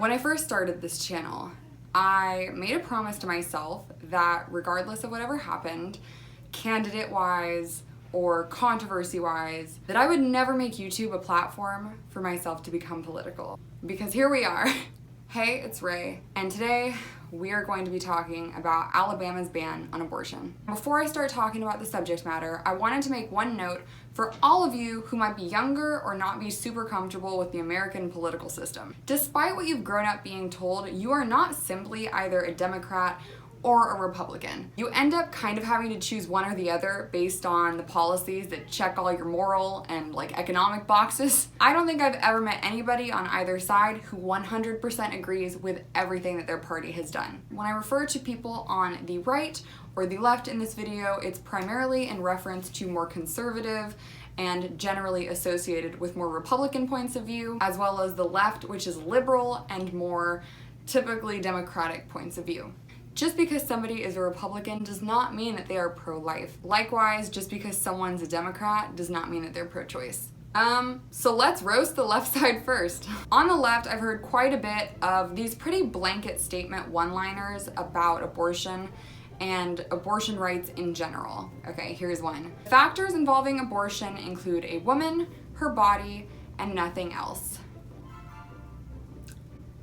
When I first started this channel, I made a promise to myself that regardless of whatever happened, candidate-wise or controversy-wise, that I would never make YouTube a platform for myself to become political. Because here we are. Hey, it's Ray, and today we are going to be talking about Alabama's ban on abortion. Before I start talking about the subject matter, I wanted to make one note for all of you who might be younger or not be super comfortable with the American political system. Despite what you've grown up being told, you are not simply either a Democrat or a Republican. You end up kind of having to choose one or the other based on the policies that check all your moral and economic boxes. I don't think I've ever met anybody on either side who 100% agrees with everything that their party has done. When I refer to people on the right or the left in this video, it's primarily in reference to more conservative and generally associated with more Republican points of view, as well as the left, which is liberal and more typically Democratic points of view. Just because somebody is a Republican does not mean that they are pro-life. Likewise, just because someone's a Democrat does not mean that they're pro-choice. So let's roast the left side first. On the left, I've heard quite a bit of these pretty blanket statement one-liners about abortion and abortion rights in general. Okay, here's one. Factors involving abortion include a woman, her body, and nothing else.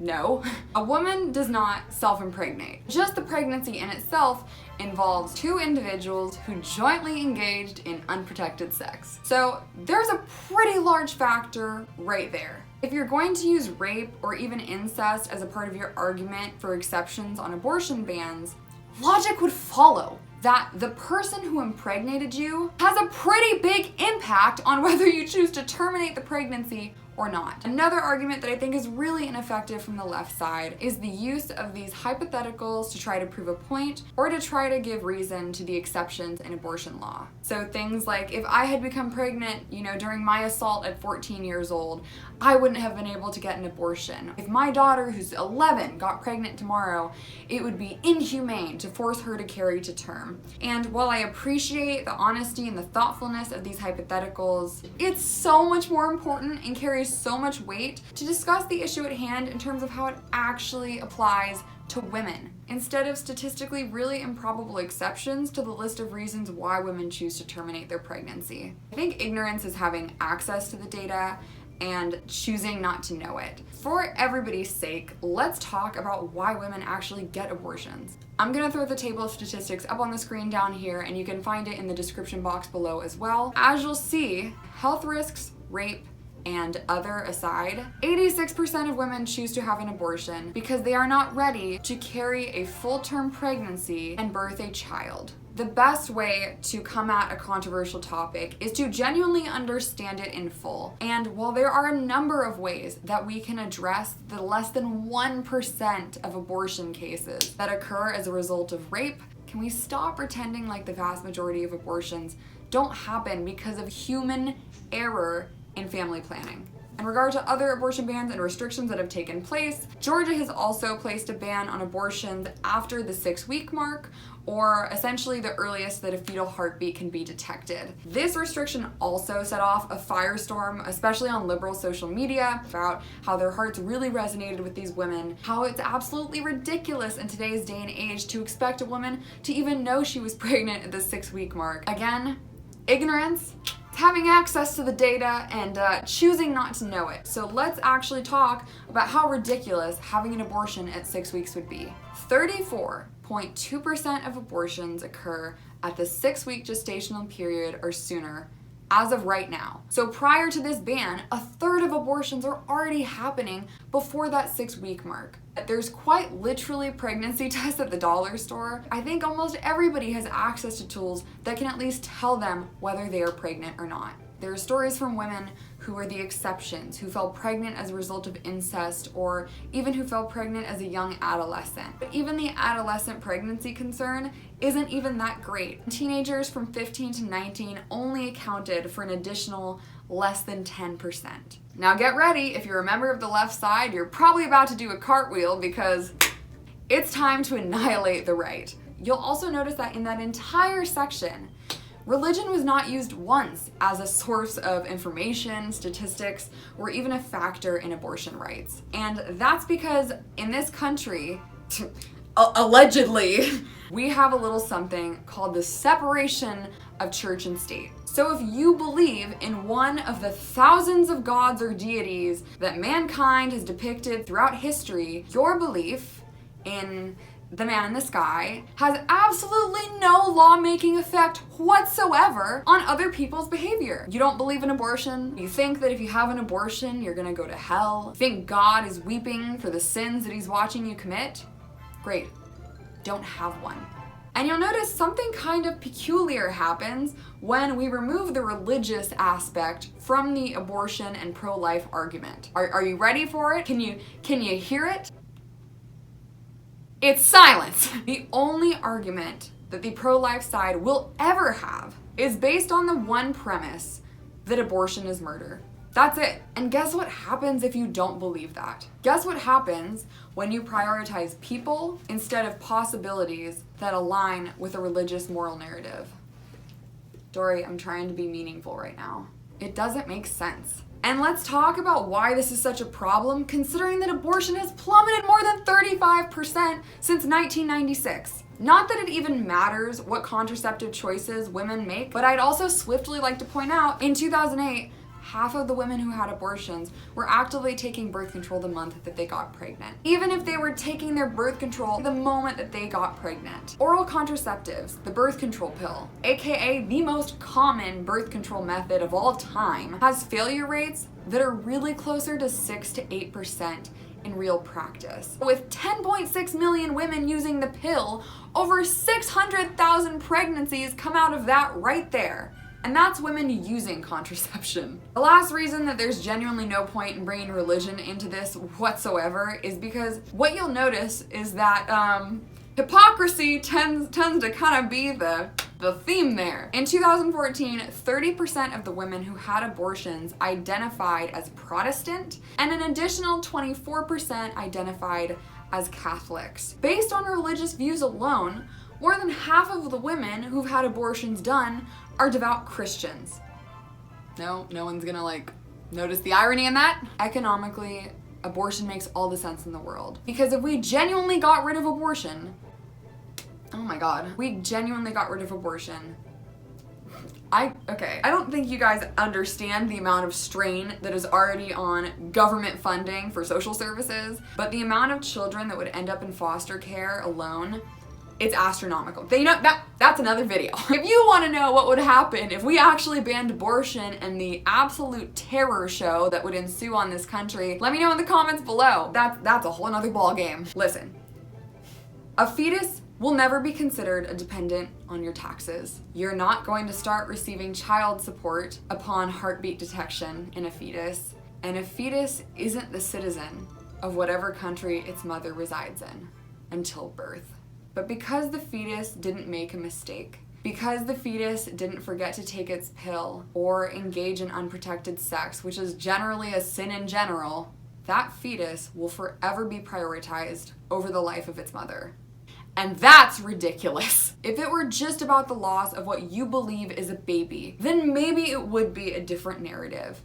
No, a woman does not self-impregnate. Just the pregnancy in itself involves two individuals who jointly engaged in unprotected sex. So there's a pretty large factor right there. If you're going to use rape or even incest as a part of your argument for exceptions on abortion bans, logic would follow that the person who impregnated you has a pretty big impact on whether you choose to terminate the pregnancy or not. Another argument that I think is really ineffective from the left side is the use of these hypotheticals to try to prove a point or to try to give reason to the exceptions in abortion law. So things like, if I had become pregnant, during my assault at 14 years old, I wouldn't have been able to get an abortion. If my daughter, who's 11, got pregnant tomorrow, it would be inhumane to force her to carry to term. And while I appreciate the honesty and the thoughtfulness of these hypotheticals, it's so much more important and carries so much weight to discuss the issue at hand in terms of how it actually applies to women, instead of statistically really improbable exceptions to the list of reasons why women choose to terminate their pregnancy. I think ignorance is having access to the data and choosing not to know it. For everybody's sake, let's talk about why women actually get abortions. I'm gonna throw the table of statistics up on the screen down here, and you can find it in the description box below as well. As you'll see, health risks, rape, and other aside, 86% of women choose to have an abortion because they are not ready to carry a full-term pregnancy and birth a child. The best way to come at a controversial topic is to genuinely understand it in full. And while there are a number of ways that we can address the less than 1% of abortion cases that occur as a result of rape, can we stop pretending like the vast majority of abortions don't happen because of human error in family planning? In regard to other abortion bans and restrictions that have taken place, Georgia has also placed a ban on abortions after the 6-week mark, or essentially the earliest that a fetal heartbeat can be detected. This restriction also set off a firestorm, especially on liberal social media, about how their hearts really resonated with these women, how it's absolutely ridiculous in today's day and age to expect a woman to even know she was pregnant at the 6-week mark. Again, ignorance, having access to the data, and choosing not to know it. So let's actually talk about how ridiculous having an abortion at 6 weeks would be. 34.2% of abortions occur at the 6-week gestational period or sooner as of right now. So prior to this ban, a third of abortions are already happening before that 6-week mark. There's quite literally pregnancy tests at the dollar store. I think almost everybody has access to tools that can at least tell them whether they are pregnant or not. There are stories from women who are the exceptions, who fell pregnant as a result of incest, or even who fell pregnant as a young adolescent. But even the adolescent pregnancy concern isn't even that great. Teenagers from 15 to 19 only accounted for an additional less than 10%. Now get ready, if you're a member of the left side, you're probably about to do a cartwheel because it's time to annihilate the right. You'll also notice that in that entire section, Religion was not used once as a source of information, statistics, or even a factor in abortion rights. And that's because in this country, allegedly, we have a little something called the separation of church and state. So if you believe in one of the thousands of gods or deities that mankind has depicted throughout history, your belief in the man in the sky has absolutely no lawmaking effect whatsoever on other people's behavior. You don't believe in abortion. You think that if you have an abortion, you're gonna go to hell. You think God is weeping for the sins that he's watching you commit? Great. Don't have one. And you'll notice something kind of peculiar happens when we remove the religious aspect from the abortion and pro-life argument. Are you ready for it? Can you hear it? It's silence. The only argument that the pro-life side will ever have is based on the one premise that abortion is murder. That's it. And guess what happens if you don't believe that? Guess what happens when you prioritize people instead of possibilities that align with a religious moral narrative? Dory, I'm trying to be meaningful right now. It doesn't make sense. And let's talk about why this is such a problem, considering that abortion has plummeted more than 35% since 1996. Not that it even matters what contraceptive choices women make, but I'd also swiftly like to point out, in 2008, half of the women who had abortions were actively taking birth control the month that they got pregnant. Even if they were taking their birth control the moment that they got pregnant. Oral contraceptives, the birth control pill, aka the most common birth control method of all time, has failure rates that are really closer to 6 to 8% in real practice. With 10.6 million women using the pill, over 600,000 pregnancies come out of that right there. And that's women using contraception. The last reason that there's genuinely no point in bringing religion into this whatsoever is because what you'll notice is that hypocrisy tends to kind of be the theme there. In 2014, 30% of the women who had abortions identified as Protestant, and an additional 24% identified as Catholics. Based on religious views alone, more than half of the women who've had abortions done are devout Christians. No one's gonna notice the irony in that? Economically, abortion makes all the sense in the world. Because if we genuinely got rid of abortion, oh my God, we genuinely got rid of abortion. I don't think you guys understand the amount of strain that is already on government funding for social services, but the amount of children that would end up in foster care alone, it's astronomical. That's another video. If you want to know what would happen if we actually banned abortion and the absolute terror show that would ensue on this country, let me know in the comments below. That's a whole nother ball game. Listen, a fetus will never be considered a dependent on your taxes. You're not going to start receiving child support upon heartbeat detection in a fetus, and a fetus isn't the citizen of whatever country its mother resides in until birth. But because the fetus didn't make a mistake, because the fetus didn't forget to take its pill or engage in unprotected sex, which is generally a sin in general, that fetus will forever be prioritized over the life of its mother. And that's ridiculous. If it were just about the loss of what you believe is a baby, then maybe it would be a different narrative.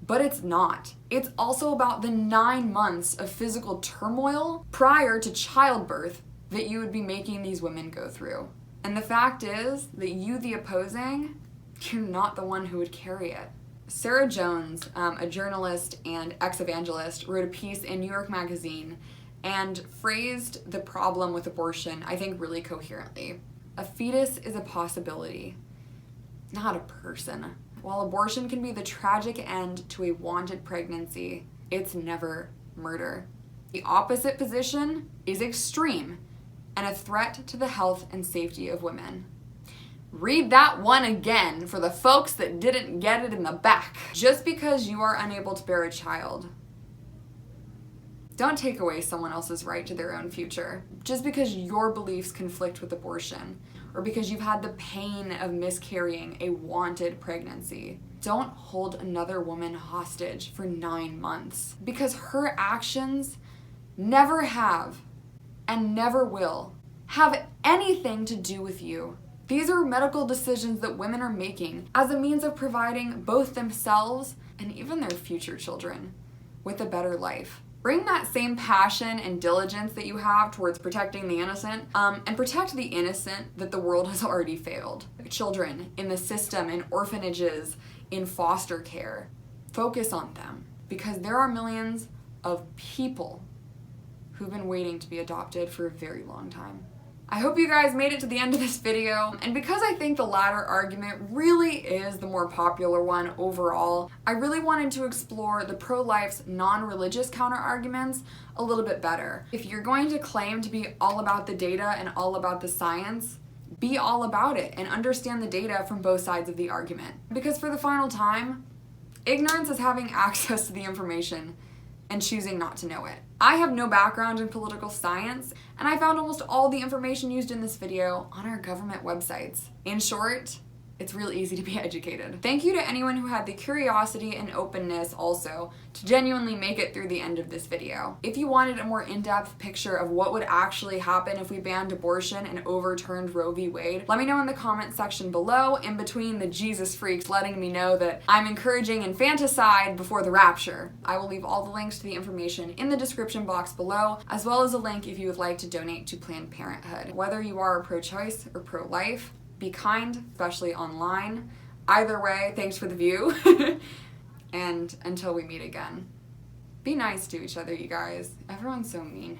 But it's not. It's also about the 9 months of physical turmoil prior to childbirth that you would be making these women go through. And the fact is that you, the opposing, you're not the one who would carry it. Sarah Jones, a journalist and ex-evangelist, wrote a piece in New York Magazine and phrased the problem with abortion, I think, really coherently. A fetus is a possibility, not a person. While abortion can be the tragic end to a wanted pregnancy, it's never murder. The opposite position is extreme and a threat to the health and safety of women. Read that one again for the folks that didn't get it in the back. Just because you are unable to bear a child, don't take away someone else's right to their own future. Just because your beliefs conflict with abortion, or because you've had the pain of miscarrying a wanted pregnancy, don't hold another woman hostage for 9 months. Because her actions never have and never will have anything to do with you. These are medical decisions that women are making as a means of providing both themselves and even their future children with a better life. Bring that same passion and diligence that you have towards protecting the innocent, and protect the innocent that the world has already failed. Children in the system, in orphanages, in foster care. Focus on them, because there are millions of people who've been waiting to be adopted for a very long time. I hope you guys made it to the end of this video, and because I think the latter argument really is the more popular one overall, I really wanted to explore the pro-life's non-religious counter-arguments a little bit better. If you're going to claim to be all about the data and all about the science, be all about it and understand the data from both sides of the argument. Because for the final time, ignorance is having access to the information and choosing not to know it. I have no background in political science, and I found almost all the information used in this video on our government websites. In short, it's real easy to be educated. Thank you to anyone who had the curiosity and openness also to genuinely make it through the end of this video. If you wanted a more in-depth picture of what would actually happen if we banned abortion and overturned Roe v. Wade, let me know in the comment section below, in between the Jesus freaks letting me know that I'm encouraging infanticide before the rapture. I will leave all the links to the information in the description box below, as well as a link if you would like to donate to Planned Parenthood. Whether you are pro-choice or pro-life, be kind, especially online. Either way, thanks for the view. And until we meet again, be nice to each other, you guys. Everyone's so mean.